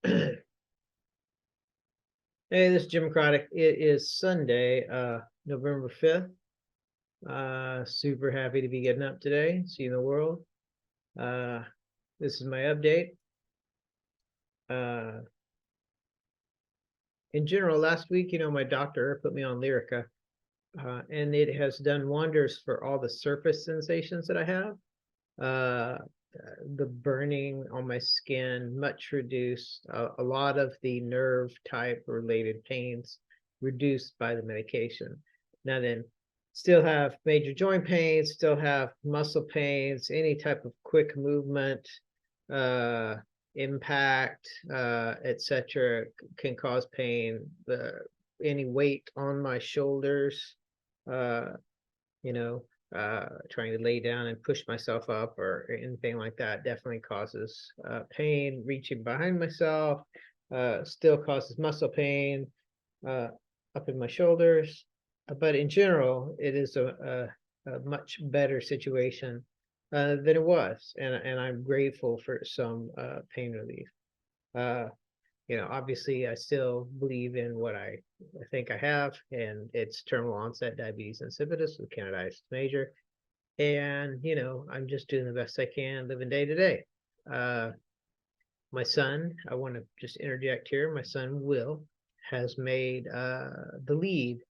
Hey, this is Jim Craddock. It is Sunday, November 5th. Super happy to be getting up today, seeing the world. This is my update. In general, last week, my doctor put me on Lyrica, and it has done wonders for all the surface sensations that I have. The burning on my skin much reduced, a lot of the nerve type related pains reduced by the medication. Now then, still have major joint pains, still have muscle pains, any type of quick movement, impact, etc. can cause pain. Any weight on my shoulders, you know, trying to lay down and push myself up or anything like that definitely causes pain. Reaching behind myself still causes muscle pain up in my shoulders. But in general, it is a much better situation than it was. And I'm grateful for some pain relief. Obviously I still believe in what I think I have, and it's terminal onset diabetes insipidus with Candidiasis major. And, I'm just doing the best I can, living day to day. My son, I want to just interject here, my son Will has made the lead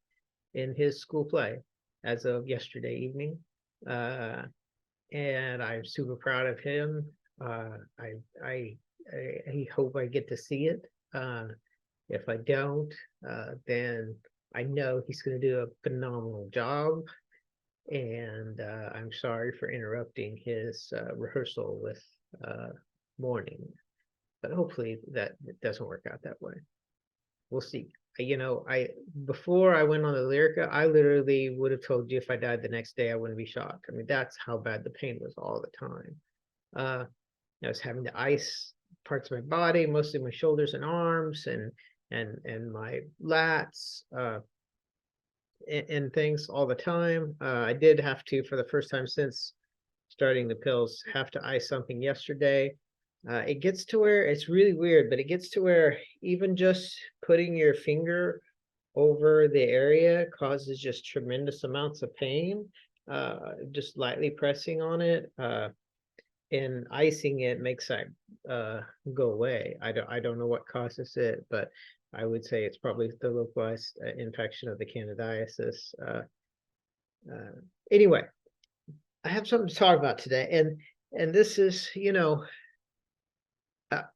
in his school play as of yesterday evening. And I'm super proud of him. I hope I get to see it. If I don't, then I know he's going to do a phenomenal job. And I'm sorry for interrupting his rehearsal with mourning, but hopefully that doesn't work out that way. We'll see. Before I went on the Lyrica, I literally would have told you if I died the next day, I wouldn't be shocked. I mean, that's how bad the pain was all the time. I was having to ice parts of my body, mostly my shoulders and arms, and my lats, and things all the time. I did have to, for the first time since starting the pills, have to ice something yesterday. It gets to where it's really weird, but it gets to where even just putting your finger over the area causes just tremendous amounts of pain. Just lightly pressing on it and icing it makes that go away. I don't know what causes it, but I would say it's probably the localized infection of the candidiasis. Anyway, I have something to talk about today, and this is,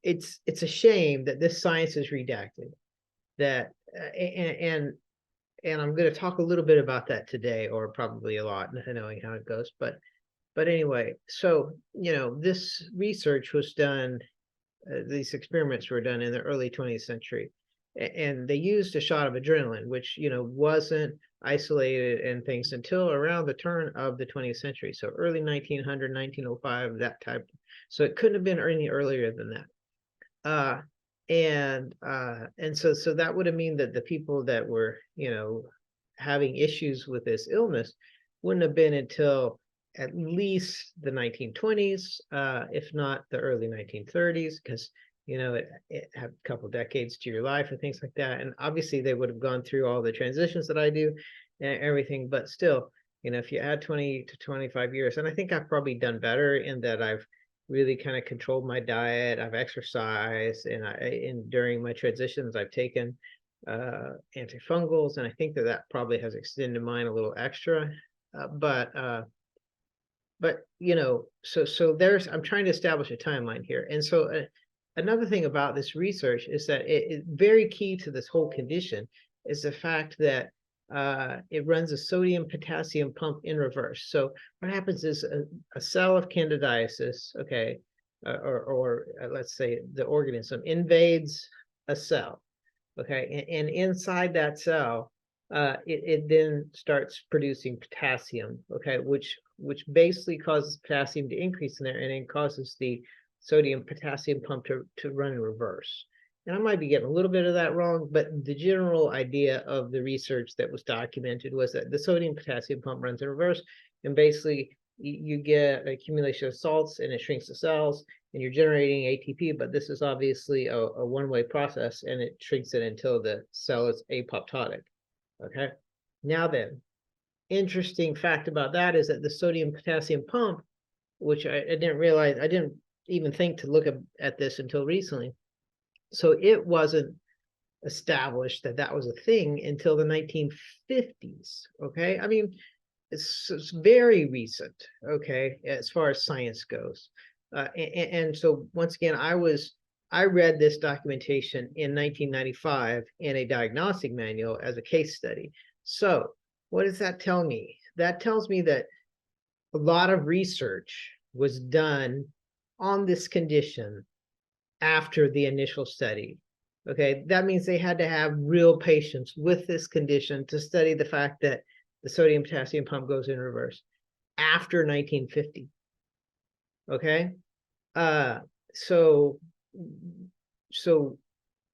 it's a shame that this science is redacted. That and I'm going to talk a little bit about that today, or probably a lot, knowing how it goes. But anyway, so this research was done. These experiments were done in the early 20th century, and they used a shot of adrenaline, which wasn't isolated and things until around the turn of the 20th century. So early 1900, 1905, that type. So it couldn't have been any earlier than that. And so that would have mean that the people that were having issues with this illness wouldn't have been until at least the 1920s, if not the early 1930s, because it had a couple decades to your life and things like that. And obviously they would have gone through all the transitions that I do and everything, but still, if you add 20 to 25 years, and I think I've probably done better in that I've really kind of controlled my diet, I've exercised, and during my transitions I've taken antifungals, and I think that probably has extended mine a little extra. But so there's, I'm trying to establish a timeline here. And so another thing about this research is that it very key to this whole condition is the fact that it runs a sodium potassium pump in reverse. So what happens is a cell of candidiasis, okay, or let's say the organism invades a cell, okay, and inside that cell, it then starts producing potassium, okay, which basically causes potassium to increase in there, and then causes the sodium potassium pump to run in reverse. And I might be getting a little bit of that wrong, but the general idea of the research that was documented was that the sodium potassium pump runs in reverse, and basically you get accumulation of salts and it shrinks the cells, and you're generating ATP, but this is obviously a one-way process, and it shrinks it until the cell is apoptotic. Okay. Now then, interesting fact about that is that the sodium potassium pump, which I didn't realize, I didn't even think to look at this until recently. So it wasn't established that that was a thing until the 1950s. Okay. I mean, it's very recent. Okay. As far as science goes. And so once again, I read this documentation in 1995 in a diagnostic manual as a case study. So what does that tell me? That tells me that a lot of research was done on this condition after the initial study. Okay, that means they had to have real patients with this condition to study the fact that the sodium potassium pump goes in reverse after 1950. Okay, so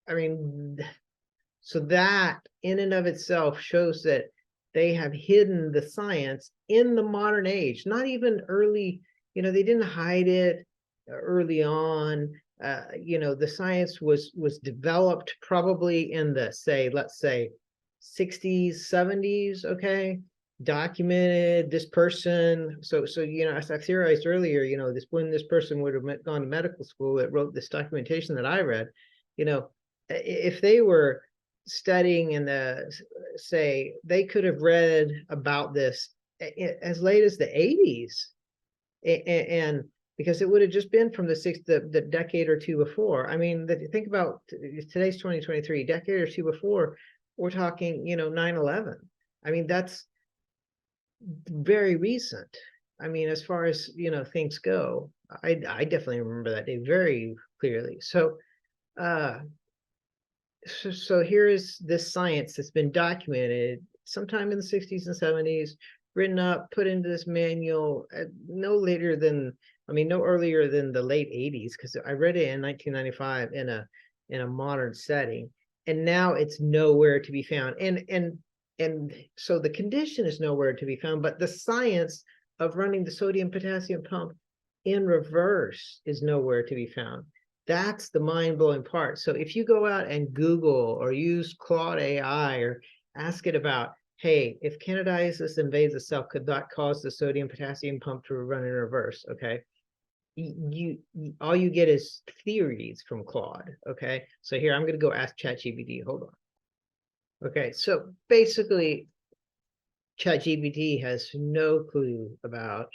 I mean, so that in and of itself shows that they have hidden the science in the modern age, not even early, they didn't hide it early on. The science was developed probably in the, let's say 60s, 70s, okay? Documented this person. So as I theorized earlier, when this person would have gone to medical school that wrote this documentation that I read, if they were studying in they could have read about this as late as the 80s, and because it would have just been from the decade or two before. I mean, think about today's 2023, decade or two before, we're talking 9/11. I mean, that's very recent. I mean, as far as things go, I definitely remember that day very clearly. So here is this science that's been documented sometime in the 60s and 70s, written up, put into this manual, no earlier than the late 80s, because I read it in 1995 in a modern setting, and now it's nowhere to be found. And so the condition is nowhere to be found, but the science of running the sodium potassium pump in reverse is nowhere to be found. That's the mind-blowing part. So if you go out and Google or use Claude AI or ask it about, hey, if candidiasis invades a cell, could that cause the sodium potassium pump to run in reverse? Okay. All you get is theories from Claude. Okay. So here, I'm going to go ask ChatGPT. Hold on. Okay. So basically, ChatGPT has no clue about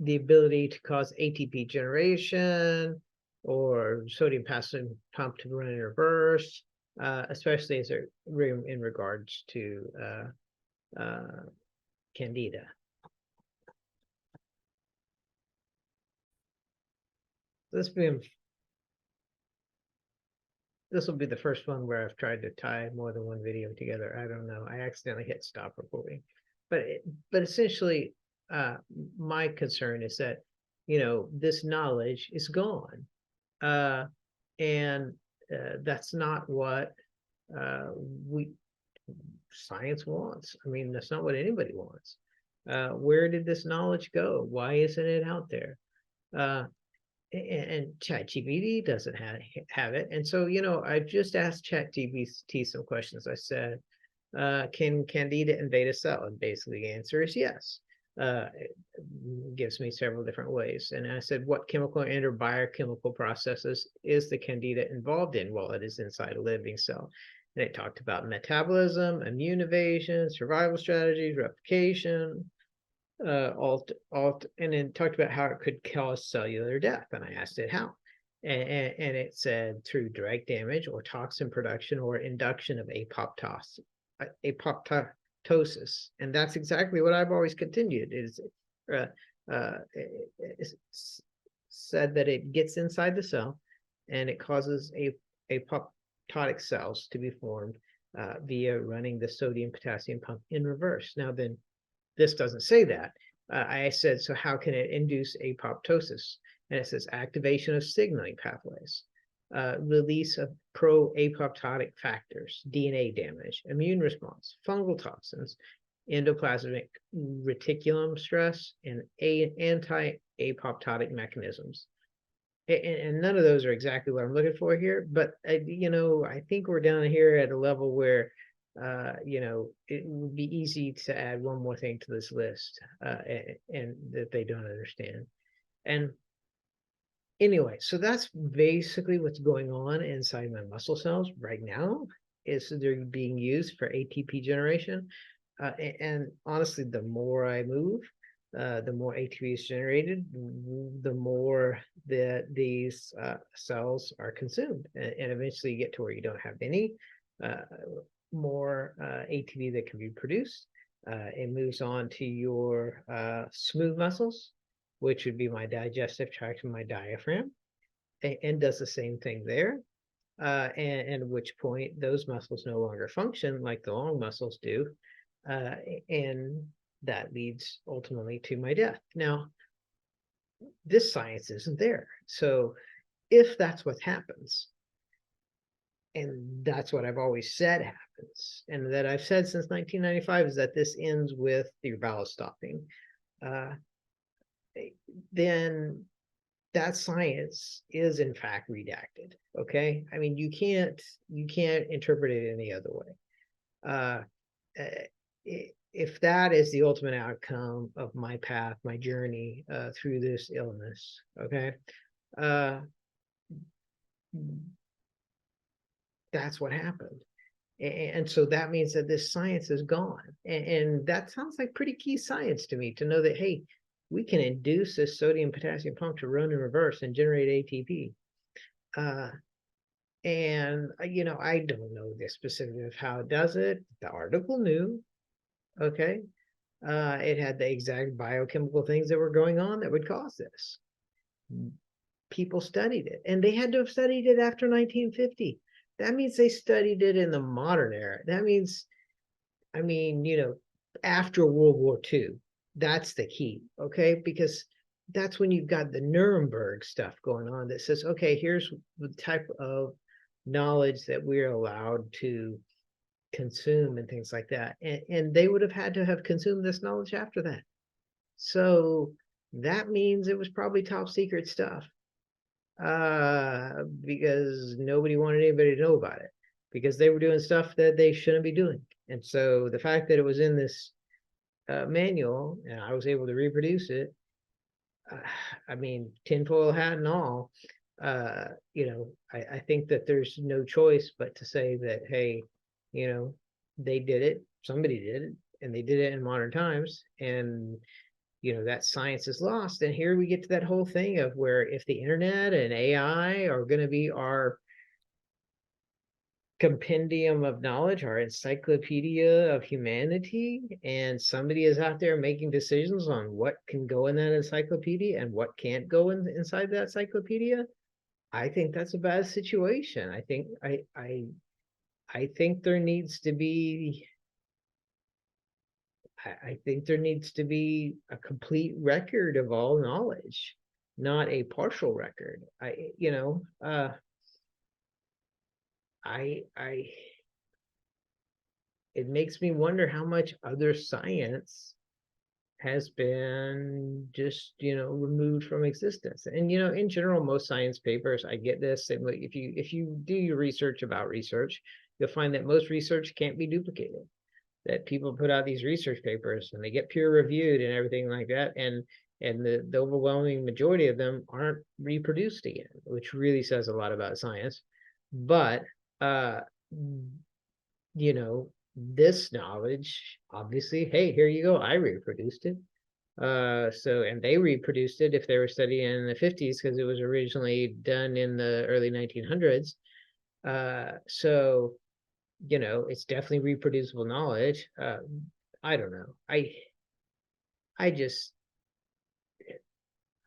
the ability to cause ATP generation or sodium potassium pump to run in reverse, especially as in regards to Candida. This will be the first one where I've tried to tie more than one video together. I don't know. I accidentally hit stop recording, but essentially, my concern is that this knowledge is gone, and that's not what science wants. I mean, that's not what anybody wants. Where did this knowledge go? Why isn't it out there? And ChatGPT doesn't have it. And so, I just asked ChatGPT some questions. I said, can Candida invade a cell? And basically the answer is yes. It gives me several different ways. And I said, what chemical and or biochemical processes is the Candida involved in? Well, it is inside a living cell. And it talked about metabolism, immune evasion, survival strategies, replication, and then talked about how it could cause cellular death. And I asked it how. And it said through direct damage or toxin production or induction of apoptosis. And that's exactly what I've always continued. It said that it gets inside the cell and it causes apoptotic cells to be formed via running the sodium potassium pump in reverse. Now then, this doesn't say that. I said, so how can it induce apoptosis? And it says activation of signaling pathways, release of pro-apoptotic factors, DNA damage, immune response, fungal toxins, endoplasmic reticulum stress, and apoptotic mechanisms. And none of those are exactly what I'm looking for here, but I think we're down here at a level where it would be easy to add one more thing to this list, and that they don't understand. And anyway, so that's basically what's going on inside my muscle cells right now, is they're being used for ATP generation. And honestly, the more I move, the more ATP is generated, the more that these cells are consumed. And eventually you get to where you don't have any more ATP that can be produced. It moves on to your smooth muscles, which would be my digestive tract and my diaphragm, and does the same thing there. And at which point those muscles no longer function like the long muscles do. And that leads ultimately to my death. Now, this science isn't there. So if that's what happens, and that's what I've always said happens, and that I've said since 1995, is that this ends with your bowel stopping, then that science is in fact redacted. Okay, I mean, you can't interpret it any other way. If that is the ultimate outcome of my path, my journey through this illness, okay, that's what happened. And so that means that this science is gone. And that sounds like pretty key science to me, to know that, hey, we can induce this sodium potassium pump to run in reverse and generate ATP. And I don't know the specifics of how it does it. The article knew, okay. It had the exact biochemical things that were going on that would cause this. People studied it, and they had to have studied it after 1950. That means they studied it in the modern era. That means, I mean, after World War II. That's the key, okay? Because that's when you've got the Nuremberg stuff going on that says, okay, here's the type of knowledge that we're allowed to consume and things like that. And they would have had to have consumed this knowledge after that. So that means it was probably top secret stuff, because nobody wanted anybody to know about it, because they were doing stuff that they shouldn't be doing. And so the fact that it was in this manual and I was able to reproduce it, I mean, tinfoil hat and all, I think that there's no choice but to say that, hey, they did it, somebody did it, and they did it in modern times, and that science is lost. And here we get to that whole thing of where, if the internet and AI are going to be our compendium of knowledge, our encyclopedia of humanity, and somebody is out there making decisions on what can go in that encyclopedia and what can't go inside that encyclopedia, I think that's a bad situation. I think there needs to be a complete record of all knowledge, not a partial record. It makes me wonder how much other science has been just removed from existence. And in general, most science papers, I get this, and if you do your research about research, you'll find that most research can't be duplicated, that people put out these research papers and they get peer reviewed and everything like that, and the overwhelming majority of them aren't reproduced again, which really says a lot about science. But this knowledge, obviously, hey, here you go, I reproduced it. And they reproduced it if they were studying in the 50s, because it was originally done in the early 1900s. So it's definitely reproducible knowledge. I don't know.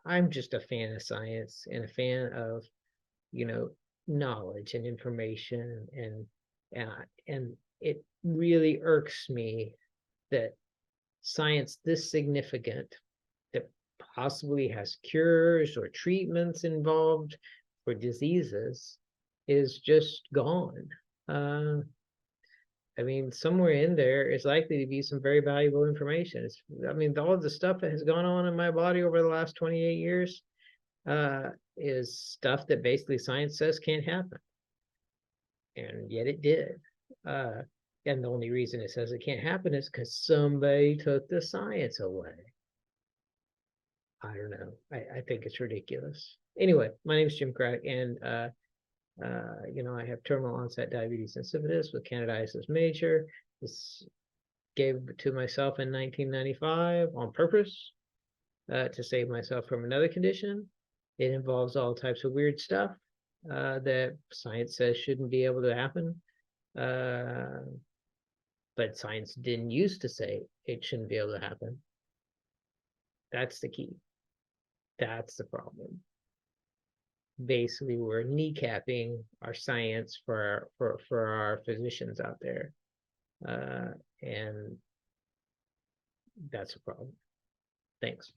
I'm just a fan of science and a fan of knowledge and information, and it really irks me that science this significant, that possibly has cures or treatments involved for diseases, is just gone. I mean, somewhere in there is likely to be some very valuable information. I mean, all of the stuff that has gone on in my body over the last 28 years is stuff that basically science says can't happen. And yet it did. And the only reason it says it can't happen is because somebody took the science away. I don't know. I think it's ridiculous. Anyway, my name is Jim Craddock, and I have terminal onset diabetes insipidus with Candidiasis Majeure. This gave it to myself in 1995 on purpose to save myself from another condition. It involves all types of weird stuff that science says shouldn't be able to happen. But science didn't used to say it shouldn't be able to happen. That's the key. That's the problem. Basically, we're kneecapping our science for our physicians out there, and that's a problem. Thanks.